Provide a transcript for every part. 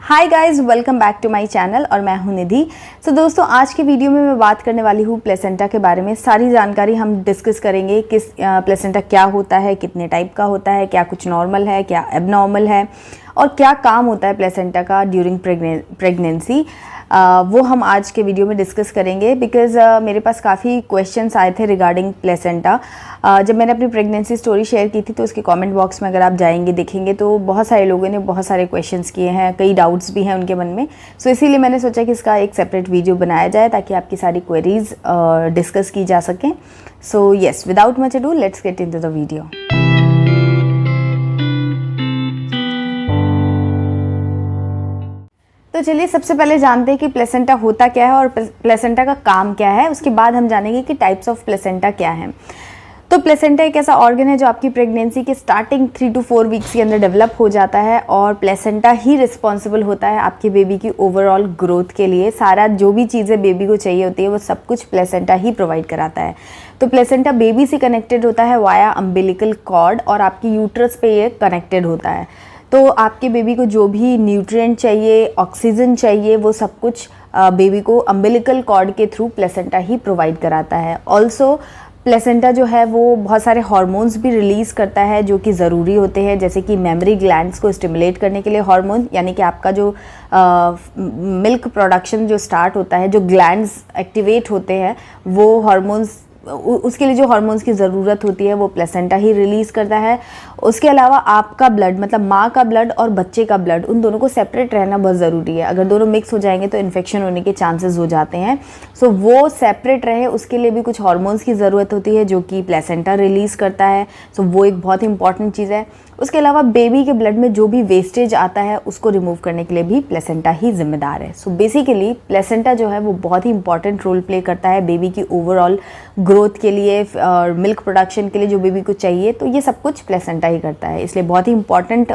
Hi guys, welcome back to my channel और मैं हूं निधि। सो दोस्तों, आज की वीडियो में मैं बात करने वाली हूं प्लेसेंटा के बारे में। सारी जानकारी हम डिस्कस करेंगे। किस प्लेसेंटा क्या होता है, कितने टाइप का होता है, क्या कुछ नॉर्मल है, क्या एबनॉर्मल है और क्या काम होता है प्लेसेंटा का ड्यूरिंग प्रेगनेंसी। वो हम आज के वीडियो में डिस्कस करेंगे बिकॉज़ मेरे पास काफ़ी क्वेश्चंस आए थे रिगार्डिंग प्लेसेंटा। जब मैंने अपनी प्रेगनेंसी स्टोरी शेयर की थी तो उसके कमेंट बॉक्स में अगर आप जाएंगे देखेंगे तो बहुत सारे लोगों ने बहुत सारे क्वेश्चंस किए हैं, कई डाउट्स भी हैं उनके मन में। सो इसीलिए मैंने सोचा कि इसका एक सेपरेट वीडियो बनाया जाए ताकि आपकी सारी क्वेरीज डिस्कस की जा सकें। So yes, without much ado, let's get into the video. तो चलिए सबसे पहले जानते हैं कि प्लेसेंटा होता क्या है और प्लेसेंटा का काम क्या है। उसके बाद हम जानेंगे कि टाइप्स ऑफ प्लेसेंटा क्या हैं। तो प्लेसेंटा एक ऐसा ऑर्गन है जो आपकी प्रेगनेंसी के स्टार्टिंग 3 to 4 वीक्स के अंदर डेवलप हो जाता है और प्लेसेंटा ही रिस्पॉन्सिबल होता है आपके बेबी की ओवरऑल ग्रोथ के लिए। सारा जो भी चीज़ें बेबी को चाहिए होती है वो सब कुछ प्लेसेंटा ही प्रोवाइड कराता है। तो प्लेसेंटा बेबी से कनेक्टेड होता है वाया अम्बिलिकल कॉर्ड और आपकी यूट्रस पे ये कनेक्टेड होता है। तो आपके बेबी को जो भी न्यूट्रिएंट चाहिए, ऑक्सीजन चाहिए, वो सब कुछ बेबी को अम्बिलिकल कॉर्ड के थ्रू प्लेसेंटा ही प्रोवाइड कराता है। ऑल्सो प्लेसेंटा जो है वो बहुत सारे हार्मोन्स भी रिलीज़ करता है जो कि ज़रूरी होते हैं, जैसे कि मेमोरी ग्लैंड्स को स्टिमुलेट करने के लिए हार्मोन, यानी कि आपका जो मिल्क प्रोडक्शन जो स्टार्ट होता है, जो ग्लैंड्स एक्टिवेट होते हैं, वो हार्मोन्स उसके लिए जो हार्मोन्स की ज़रूरत होती है वो प्लेसेंटा ही रिलीज़ करता है। उसके अलावा आपका ब्लड, मतलब माँ का ब्लड और बच्चे का ब्लड, उन दोनों को सेपरेट रहना बहुत ज़रूरी है। अगर दोनों मिक्स हो जाएंगे तो इन्फेक्शन होने के चांसेस हो जाते हैं। सो वो सेपरेट रहे उसके लिए भी कुछ हार्मोन्स की ज़रूरत होती है जो कि प्लेसेंटा रिलीज़ करता है। सो वो एक बहुत इंपॉर्टेंट चीज़ है। उसके अलावा बेबी के ब्लड में जो भी वेस्टेज आता है उसको रिमूव करने के लिए भी प्लेसेंटा ही जिम्मेदार है। सो बेसिकली प्लेसेंटा जो है वो बहुत ही इंपॉर्टेंट रोल प्ले करता है बेबी की ओवरऑल ग्रोथ के लिए और मिल्क प्रोडक्शन के लिए जो बेबी को चाहिए, तो ये सब कुछ प्लेसेंटा ही करता है। इसलिए बहुत ही इंपॉर्टेंट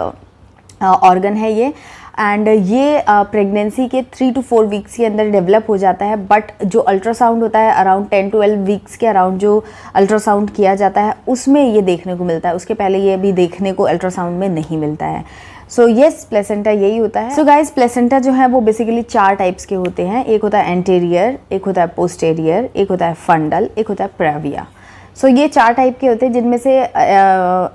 ऑर्गन है ये। एंड ये प्रेगनेंसी के 3 to 4 वीक्स के अंदर डेवलप हो जाता है। बट जो अल्ट्रासाउंड होता है अराउंड 10 to 12 वीक्स के अराउंड जो अल्ट्रासाउंड किया जाता है उसमें ये देखने को मिलता है। उसके पहले ये भी देखने को अल्ट्रासाउंड में नहीं मिलता है। सो येस, प्लेसेंटा यही होता है। सो गाइस, प्लेसेंटा जो है वो बेसिकली 4 टाइप्स के होते हैं। एक होता है एंटेरियर, एक होता है पोस्टेरियर, एक होता है फंडल, एक होता है प्रेविया। सो ये 4 टाइप के होते हैं जिनमें से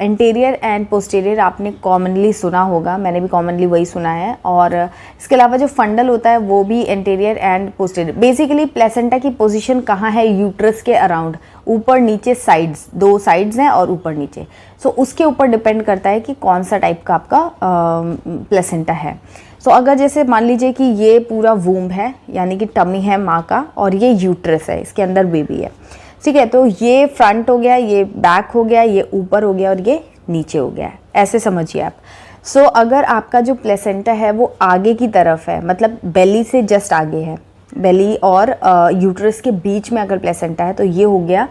एंटेरियर एंड पोस्टेरियर आपने कॉमनली सुना होगा, मैंने भी कॉमनली वही सुना है। और इसके अलावा जो फंडल होता है वो भी anterior and posterior. Basically placenta की पोजीशन कहाँ है यूट्रस के अराउंड, ऊपर नीचे साइड्स, 2 साइड्स हैं और ऊपर नीचे। सो उसके ऊपर डिपेंड करता है कि कौन सा टाइप का आपका प्लेसेंटा है। सो अगर जैसे मान लीजिए कि ये पूरा वूम्ब है, यानी कि टमी है माँ का, और ये यूट्रस है, इसके अंदर बेबी है, ठीक है। तो ये फ्रंट हो गया, ये बैक हो गया, ये ऊपर हो गया और ये नीचे हो गया, ऐसे समझिए आप। सो अगर आपका जो प्लेसेंटा है वो आगे की तरफ है, मतलब बेली से जस्ट आगे है, बेली और यूट्रस के बीच में अगर प्लेसेंटा है तो ये हो गया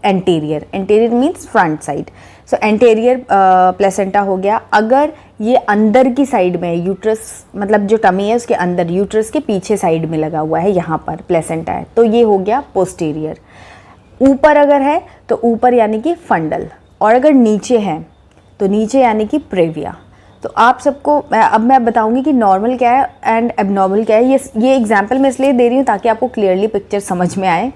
anterior. Anterior means front side. So anterior placenta हो गया। अगर ये अंदर की साइड में, यूट्रस मतलब जो टमी है उसके अंदर, यूट्रस के पीछे साइड में लगा हुआ है, यहाँ पर प्लेसेंटा है, तो ये हो गया पोस्टीरियर। ऊपर अगर है तो ऊपर यानी कि फंडल, और अगर नीचे है तो नीचे यानी कि प्रेविया। तो आप सबको अब मैं बताऊंगी कि नॉर्मल क्या है एंड एबनॉर्मल क्या है। ये एग्जांपल मैं इसलिए दे रही हूँ ताकि आपको क्लियरली पिक्चर समझ में आए।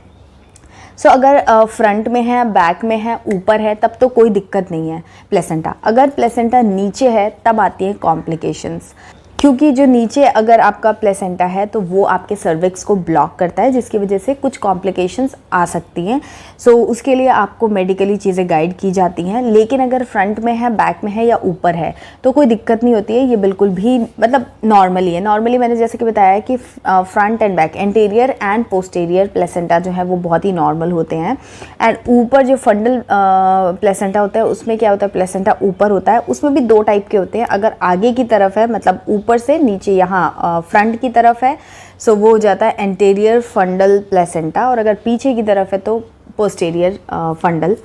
सो अगर फ्रंट में है, बैक में है, ऊपर है, तब तो कोई दिक्कत नहीं है प्लेसेंटा। अगर प्लेसेंटा नीचे है तब आती हैं कॉम्प्लिकेशंस, क्योंकि जो नीचे अगर आपका प्लेसेंटा है तो वो आपके सर्विक्स को ब्लॉक करता है, जिसकी वजह से कुछ कॉम्प्लिकेशंस आ सकती हैं। सो उसके लिए आपको मेडिकली चीज़ें गाइड की जाती हैं। लेकिन अगर फ्रंट में है, बैक में है या ऊपर है तो कोई दिक्कत नहीं होती है, ये बिल्कुल भी मतलब नॉर्मली है। नॉर्मली मैंने जैसे कि बताया कि front end back, anterior and posterior placenta जो है वो बहुत ही नॉर्मल होते हैं। एंड ऊपर जो फंडल प्लेसेंटा होता है उसमें क्या होता है, प्लेसेंटा ऊपर होता है, उसमें भी 2 टाइप के होते हैं। अगर आगे की तरफ है, मतलब ऊपर से नीचे यहाँ फ्रंट की तरफ है, सो वो हो जाता है एंटेरियर फंडल प्लेसेंटा, और अगर पीछे की तरफ है तो पोस्टेरियर फंडल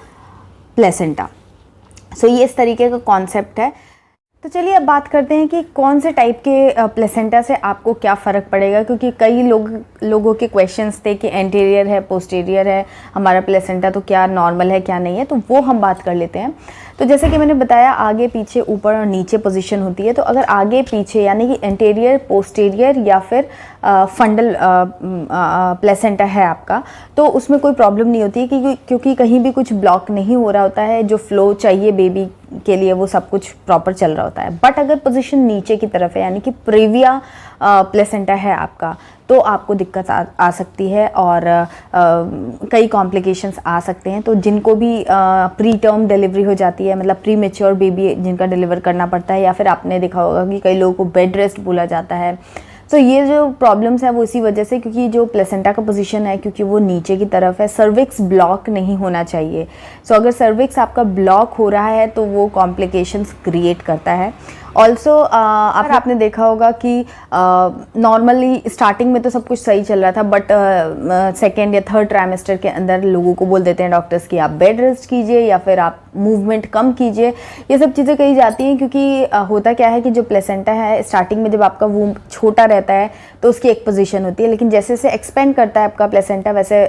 प्लेसेंटा। सो ये इस तरीके का कॉन्सेप्ट है। तो चलिए अब बात करते हैं कि कौन से टाइप के प्लेसेंटा से आपको क्या फ़र्क पड़ेगा, क्योंकि कई लोगों के क्वेश्चंस थे कि एंटीरियर है, पोस्टीरियर है, हमारा प्लेसेंटा तो क्या नॉर्मल है क्या नहीं है, तो वो हम बात कर लेते हैं। तो जैसे कि मैंने बताया आगे पीछे ऊपर और नीचे पोजीशन होती है। तो अगर आगे पीछे यानी कि एंटीरियर पोस्टीरियर या फिर फंडल प्लेसेंटा है आपका, तो उसमें कोई प्रॉब्लम नहीं होती है क्योंकि कहीं भी कुछ ब्लॉक नहीं हो रहा होता है। जो फ्लो चाहिए बेबी के लिए वो सब कुछ प्रॉपर चल रहा होता है। बट अगर पोजीशन नीचे की तरफ है यानी कि प्रेविया प्लेसेंटा है आपका, तो आपको दिक्कत आ सकती है और कई कॉम्प्लिकेशंस आ सकते हैं। तो जिनको भी प्री टर्म डिलीवरी हो जाती है, मतलब प्री मैच्योर बेबी जिनका डिलीवर करना पड़ता है, या फिर आपने देखा होगा कि कई लोगों को बेड रेस्ट बोला जाता है। तो ये जो प्रॉब्लम्स है वो इसी वजह से, क्योंकि जो प्लेसेंटा का पोजीशन है क्योंकि वो नीचे की तरफ है, सर्विक्स ब्लॉक नहीं होना चाहिए। सो अगर सर्विक्स आपका ब्लॉक हो रहा है तो वो कॉम्प्लिकेशंस क्रिएट करता है। ऑल्सो आपने देखा होगा कि नॉर्मली स्टार्टिंग में तो सब कुछ सही चल रहा था, बट सेकेंड या थर्ड ट्राइमेस्टर के अंदर लोगों को बोल देते हैं डॉक्टर्स कि आप बेड रेस्ट कीजिए या फिर आप मूवमेंट कम कीजिए। ये सब चीज़ें कही जाती हैं क्योंकि होता क्या है कि जो प्लेसेंटा है स्टार्टिंग में जब आपका वूम छोटा रहता है तो उसकी एक पोजीशन होती है, लेकिन जैसे जैसे एक्सपेंड करता है आपका प्लेसेंटा वैसे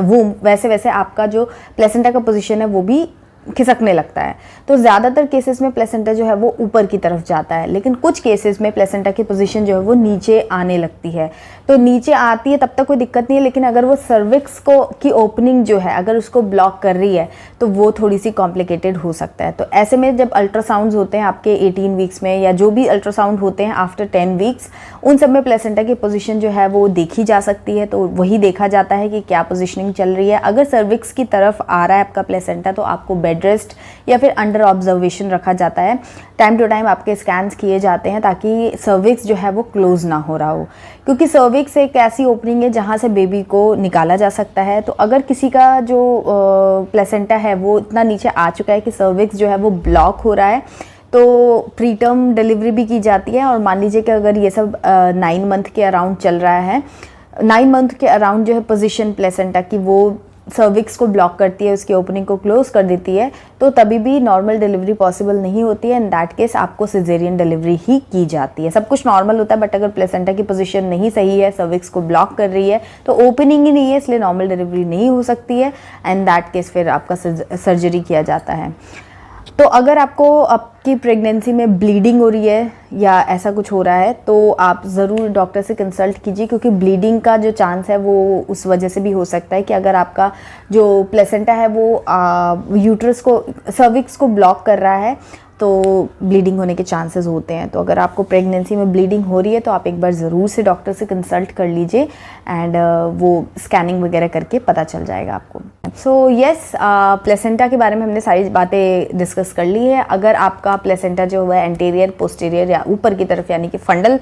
वूम वैसे वैसे आपका जो प्लेसेंटा का पोजीशन है वो भी खिसकने लगता है। तो ज़्यादातर केसेस में प्लेसेंटा जो है वो ऊपर की तरफ जाता है, लेकिन कुछ केसेस में प्लेसेंटा की पोजीशन जो है वो नीचे आने लगती है। तो नीचे आती है तब तक कोई दिक्कत नहीं है, लेकिन अगर वो सर्विक्स को की ओपनिंग जो है अगर उसको ब्लॉक कर रही है तो वो थोड़ी सी कॉम्प्लिकेटेड हो सकता है। तो ऐसे में जब अल्ट्रासाउंड्स होते हैं आपके 18 वीक्स में, या जो भी अल्ट्रासाउंड होते हैं आफ्टर 10 वीक्स, उन सब में प्लेसेंटा की पोजीशन जो है वो देखी जा सकती है। तो वही देखा जाता है कि क्या पोजीशनिंग चल रही है। अगर सर्विक्स की तरफ आ रहा है आपका प्लेसेंटा तो आपको बेड रेस्ट या फिर अंडर ऑब्जर्वेशन रखा जाता है। टाइम टू टाइम आपके स्कैन्स किए जाते हैं ताकि सर्विक्स जो है वो क्लोज ना हो रहा हो, क्योंकि सर्विक्स एक ऐसी ओपनिंग है जहाँ से बेबी को निकाला जा सकता है। तो अगर किसी का जो प्लेसेंटा है वो इतना नीचे आ चुका है कि सर्विक्स जो है वो ब्लॉक हो रहा है, तो प्री टर्म डिलीवरी भी की जाती है। और मान लीजिए कि अगर ये सब 9 मंथ के अराउंड चल रहा है, 9 मंथ के अराउंड जो है पोजीशन प्लेसेंटा की वो सर्विक्स को ब्लॉक करती है, उसकी ओपनिंग को क्लोज कर देती है, तो तभी भी नॉर्मल डिलीवरी पॉसिबल नहीं होती है। इन दैट केस आपको सिजेरियन डिलीवरी ही की जाती है। सब कुछ नॉर्मल होता है, बट अगर प्लेसेंटा की पोजीशन नहीं सही है, सर्विक्स को ब्लॉक कर रही है, तो ओपनिंग ही नहीं है, इसलिए नॉर्मल डिलीवरी नहीं हो सकती है। एंड दैट केस फिर आपका सर्जरी किया जाता है। तो अगर आपको आपकी प्रेगनेंसी में ब्लीडिंग हो रही है या ऐसा कुछ हो रहा है तो आप ज़रूर डॉक्टर से कंसल्ट कीजिए, क्योंकि ब्लीडिंग का जो चांस है वो उस वजह से भी हो सकता है कि अगर आपका जो प्लेसेंटा है वो यूट्रस को, सर्विक्स को ब्लॉक कर रहा है तो ब्लीडिंग होने के चांसेस होते हैं। तो अगर आपको प्रेगनेंसी में ब्लीडिंग हो रही है तो आप एक बार ज़रूर से डॉक्टर से कंसल्ट कर लीजिए एंड वो स्कैनिंग वगैरह करके पता चल जाएगा आपको। सो यस, प्लेसेंटा के बारे में हमने सारी बातें डिस्कस कर ली है। अगर आपका प्लेसेंटा जो है एंटीरियर पोस्टीरियर या ऊपर की तरफ यानी कि फंडल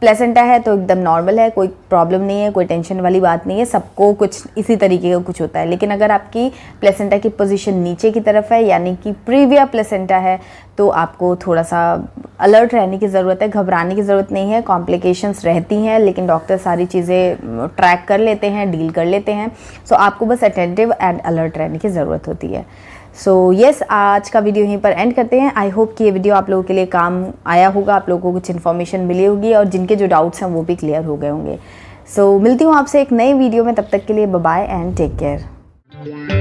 प्लेसेंटा है तो एकदम नॉर्मल है, कोई प्रॉब्लम नहीं है, कोई टेंशन वाली बात नहीं है, सबको कुछ इसी तरीके का कुछ होता है। लेकिन अगर आपकी प्लेसेंटा की पोजीशन नीचे की तरफ है यानी कि प्रीविया प्लेसेंटा है तो आपको थोड़ा सा अलर्ट रहने की ज़रूरत है, घबराने की ज़रूरत नहीं है। कॉम्प्लिकेशंस रहती हैं लेकिन डॉक्टर सारी चीज़ें ट्रैक कर लेते हैं, डील कर लेते हैं। सो आपको बस अटेंटिव एंड अलर्ट रहने की ज़रूरत होती है। सो यस, आज का वीडियो यहीं पर एंड करते हैं। आई होप कि ये वीडियो आप लोगों के लिए काम आया होगा, आप लोगों को कुछ इन्फॉर्मेशन मिली होगी और जिनके जो डाउट्स हैं वो भी क्लियर हो गए होंगे। सो मिलती हूँ आपसे एक नए वीडियो में, तब तक के लिए bye bye and take care.